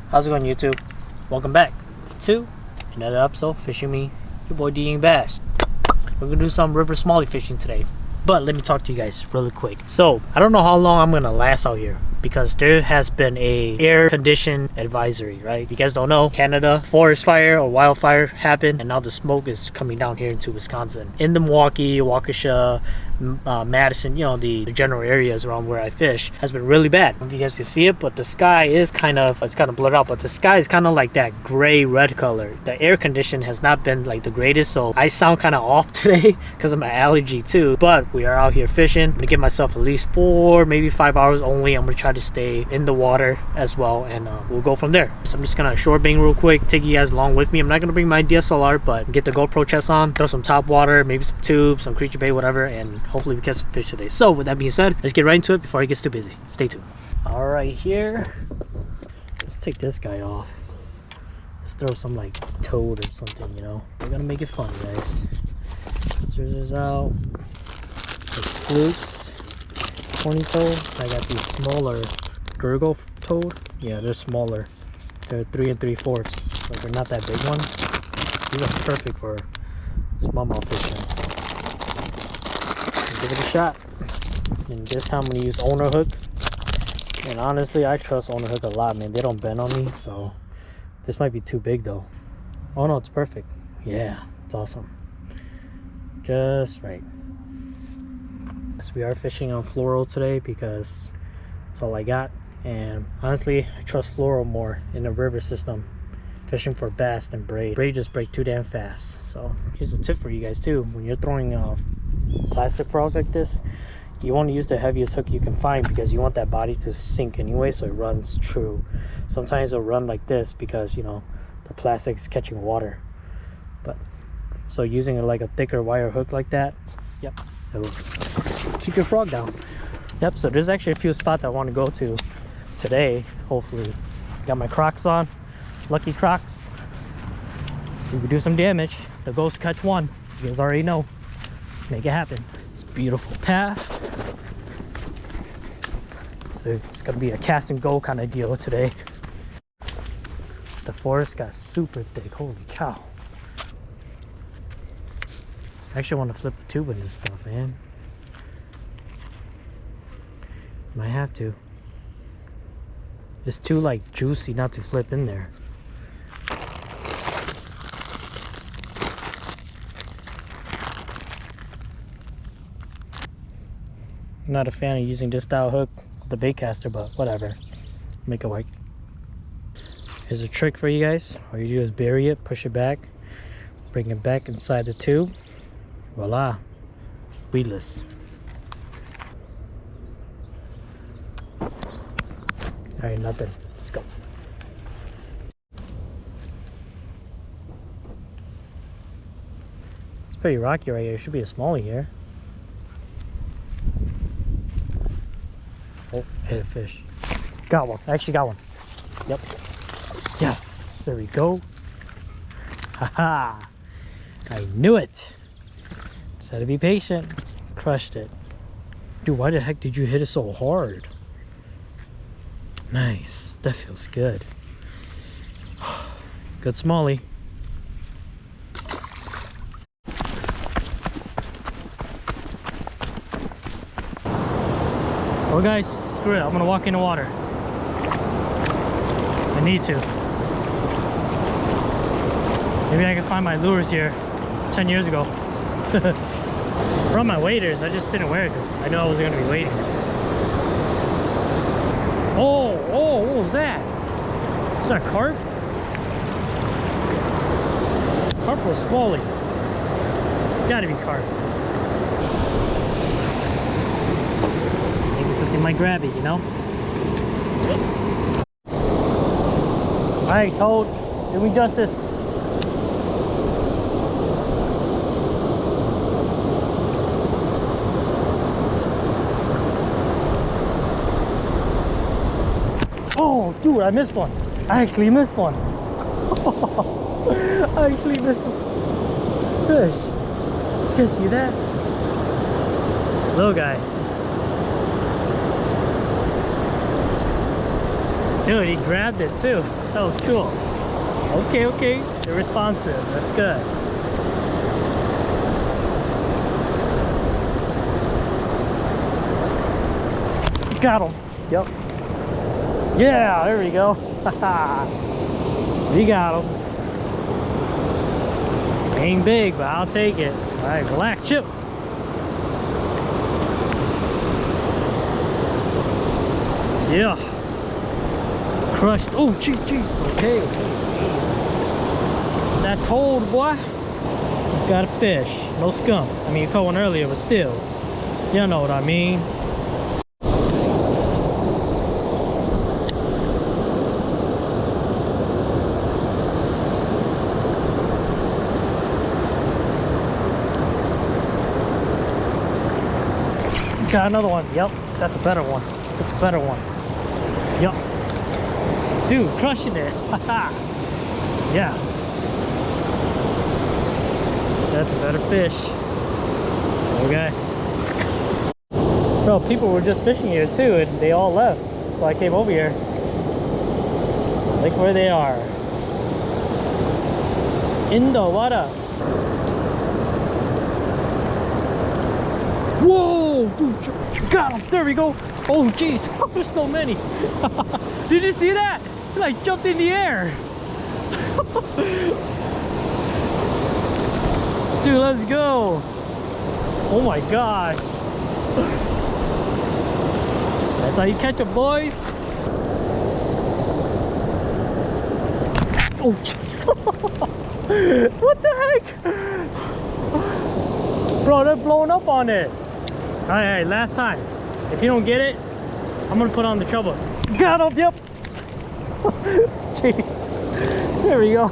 How's it going, YouTube? Welcome back to another episode of Fishing Me, your boy DYangBass. We're gonna do some river smallie fishing today, but let me talk to you guys really quick. So I don't know how long I'm gonna last out here because there has been a air condition advisory, right? If you guys don't know, Canada forest fire or wildfire happened, and now the smoke is coming down here into Wisconsin, in the Milwaukee, Waukesha, Madison, you know, the general areas around where I fish has been really bad. I don't know if you guys can see it, but the sky is it's kind of blurred out, but the sky is kind of like that gray red color. The air condition has not been like the greatest, so I sound kind of off today because of my allergy too. But we are out here fishing. I'm gonna give myself at least 4 maybe 5 hours only. I'm gonna try to stay in the water as well, and we'll go from there. So I'm just gonna short bang real quick, take you guys along with me. I'm not gonna bring my DSLR, but get the GoPro chest on, throw some Topwater, maybe some tubes, some creature bait, whatever, and hopefully we catch some fish today. So with that being said, let's get right into it before it gets too busy. Stay tuned. All right, here, let's take this guy off. Let's throw some like toad or something, you know. We're gonna make it fun, guys. Scissors out. There's flukes, corny toad. I got these smaller gurgle toad. Yeah, they're smaller. They're 3 3/4, so they're not that big one. These are perfect for smallmouth fishing. Give it a shot. And this time I'm gonna use owner hook. And honestly, I trust owner hook a lot, man. They don't bend on me, so this might be too big though. Oh no, it's perfect. Yeah, it's awesome. Just right. So we are fishing on fluoro today because that's all I got. And honestly, I trust fluoro more in the river system, fishing for bass than braid. Braid just break too damn fast. So here's a tip for you guys too. When you're throwing plastic frogs like this, you want to use the heaviest hook you can find because you want that body to sink anyway, so it runs true. Sometimes it'll run like this because, you know, the plastic's catching water. But so using like a thicker wire hook like that, yep, it will keep your frog down. Yep. So there's actually a few spots I want to go to today. Hopefully, got my Crocs on, lucky Crocs. See if we do some damage. The ghost catch one. You guys already know. Let's make it happen. It's a beautiful path. So it's gonna be a cast and go kind of deal today. The forest got super thick. Holy cow! I actually want to flip the tube in this stuff, man. Might have to. It's too like juicy not to flip in there. I'm not a fan of using this style hook with the bait caster, but whatever. Make it work. Here's a trick for you guys. All you do is bury it, push it back, bring it back inside the tube. Voila. Weedless. Alright, nothing. Let's go. It's pretty rocky right here. There should be a smallie here. Oh, hit a fish. Got one. I actually got one. Yep. Yes. There we go. Haha. I knew it. Just had to be patient. Crushed it. Dude, why the heck did you hit it so hard? Nice. That feels good. Good smallie. Well guys, screw it. I'm gonna walk in the water. I need to. Maybe I can find my lures here 10 years ago. I brought my waders. I just didn't wear it because I knew I wasn't gonna be wading. Oh, what was that? Is that a carp? Carp or smallie? Gotta be carp. Maybe something might grab it, you know? Alright, toad, do me justice. Oh, dude, I missed one. I actually missed one. I actually missed a fish. You guys see that? Little guy. Dude, he grabbed it too. That was cool. Okay, okay. They're responsive. That's good. Got him. Yep. Yeah, there we go. We got him. Ain't big, but I'll take it. All right, relax, chill. Yeah. Crushed. Oh, jeez, jeez. Okay. That toad, boy. Got a fish. No skunk. I mean, you caught one earlier, but still. You know what I mean. Got another one. Yep, that's a better one. That's a better one. Yep. Dude, crushing it. Yeah. That's a better fish. Okay. Bro, people were just fishing here too, and they all left. So I came over here. Look where they are. In the water. Whoa, dude, got him. There we go. Oh, jeez. There's so many. Did you see that? He like jumped in the air. Dude, let's go. Oh my gosh. That's how you catch them, boys. Oh, jeez. What the heck? Bro, they're blowing up on it. All right, last time. If you don't get it, I'm gonna put on the trouble. Got him, yep. Jeez. There we go.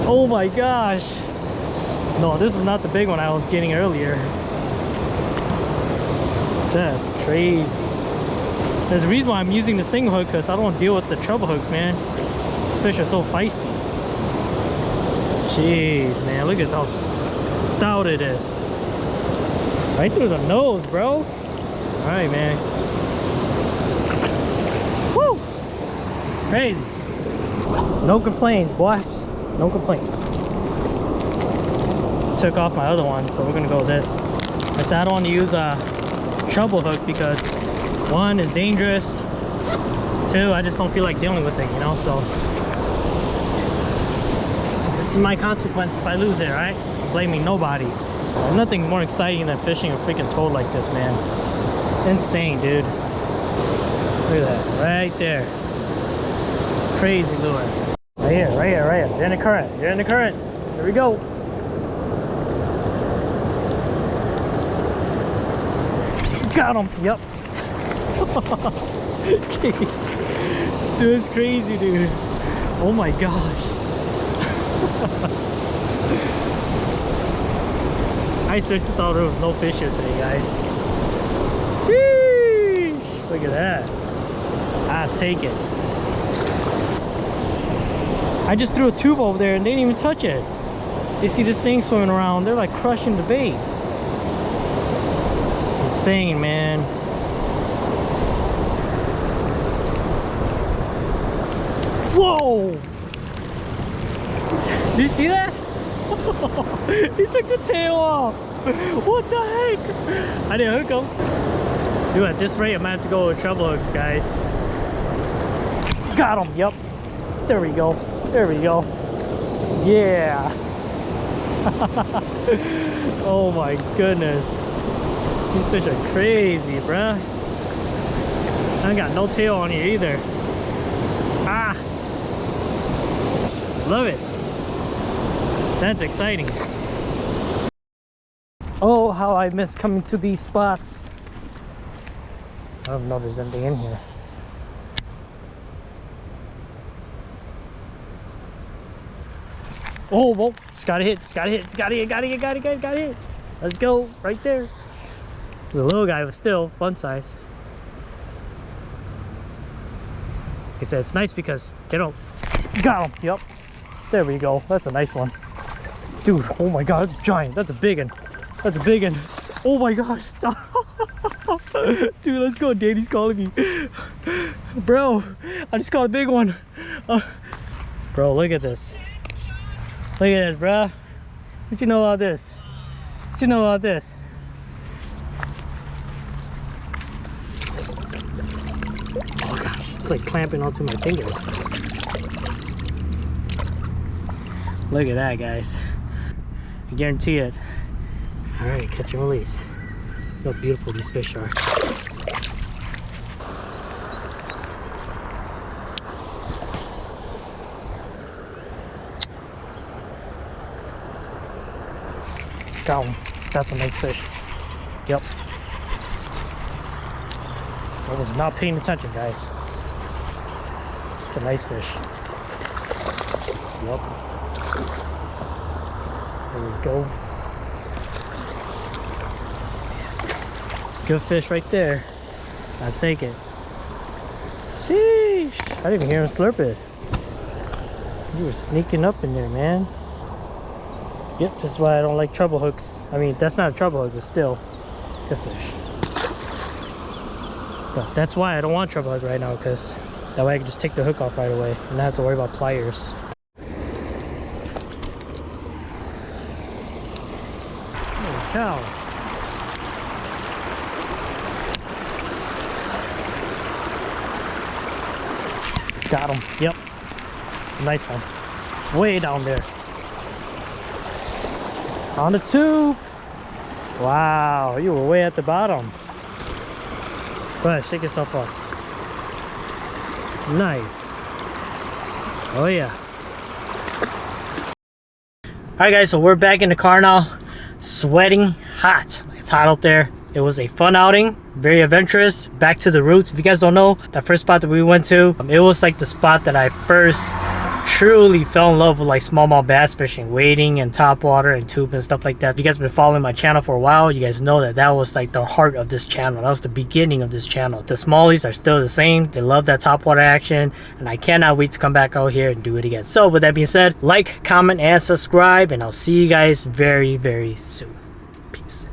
Oh my gosh. No, this is not the big one I was getting earlier. That's crazy. There's a reason why I'm using the single hook, because I don't deal with the treble hooks, man. These fish are so feisty. Jeez, man, look at how stout it is. Right through the nose, bro. All right, man. Woo! Crazy. No complaints, boys. No complaints. Took off my other one, so we're gonna go with this. I said I don't want to use a treble hook because one is dangerous. Two, I just don't feel like dealing with it, you know. So this is my consequence if I lose it, right? I'm blaming nobody. There's nothing more exciting than fishing a freaking toad like this, man. Insane, dude. Look at that, right there. Crazy lure. Right here, right here, right here. You're in the current. You're in the current. Here we go. Got him. Yep. Jeez. Dude, it's crazy, dude. Oh my gosh. I seriously thought there was no fish here today, guys. Sheesh. Look at that. I'll take it. I just threw a tube over there and they didn't even touch it. They see this thing swimming around, they're like crushing the bait. It's insane, man. Whoa! Did you see that? He took the tail off. What the heck? I didn't hook him. Dude, at this rate, I might have to go with treble hooks, guys. Got him. Yep. There we go. There we go. Yeah. Oh my goodness. These fish are crazy, bruh. I got no tail on here either. Ah. Love it. That's exciting. Oh, how I miss coming to these spots. I don't know if there's anything in here. Oh, whoa, just gotta hit, just gotta hit, just gotta hit, gotta hit. Let's go, right there. The little guy was still fun size. Like I said, it's nice because they don't, got him, yep. There we go, that's a nice one. Dude, oh my God, that's a giant, that's a big one. That's a big one. Oh my gosh, stop. Dude, let's go. Danny's calling me. Bro, I just caught a big one. Bro, look at this. Look at this, bro. What you know about this? What you know about this? Oh gosh, it's like clamping onto my fingers. Look at that, guys. I guarantee it. All right, catch and release. Look how beautiful these fish are. Got one. That's a nice fish. Yep. I was not paying attention, guys. It's a nice fish. Yep. There we go. It's a good fish right there. I'll take it. Sheesh. I didn't even hear him slurp it. You were sneaking up in there, man. Yep, this is why I don't like treble hooks. I mean, that's not a treble hook, but still, good fish. But that's why I don't want treble hook right now, because that way I can just take the hook off right away and not have to worry about pliers. Holy cow. Got him. Yep. It's a nice one. Way down there. On the tube. Wow, you were way at the bottom. Go ahead, shake yourself up. Nice. Oh yeah. Alright guys, so we're back in the car now. Sweating hot. It's hot out there. It was a fun outing, very adventurous, back to the roots. If you guys don't know, that first spot that we went to, it was like the spot that I first truly fell in love with, like smallmouth bass fishing, wading and topwater and tube and stuff like that. If you guys have been following my channel for a while, you guys know that that was like the heart of this channel. That was the beginning of this channel. The smallies are still the same. They love that topwater action, and I cannot wait to come back out here and do it again. So with that being said, like, comment, and subscribe, and I'll see you guys very, very soon.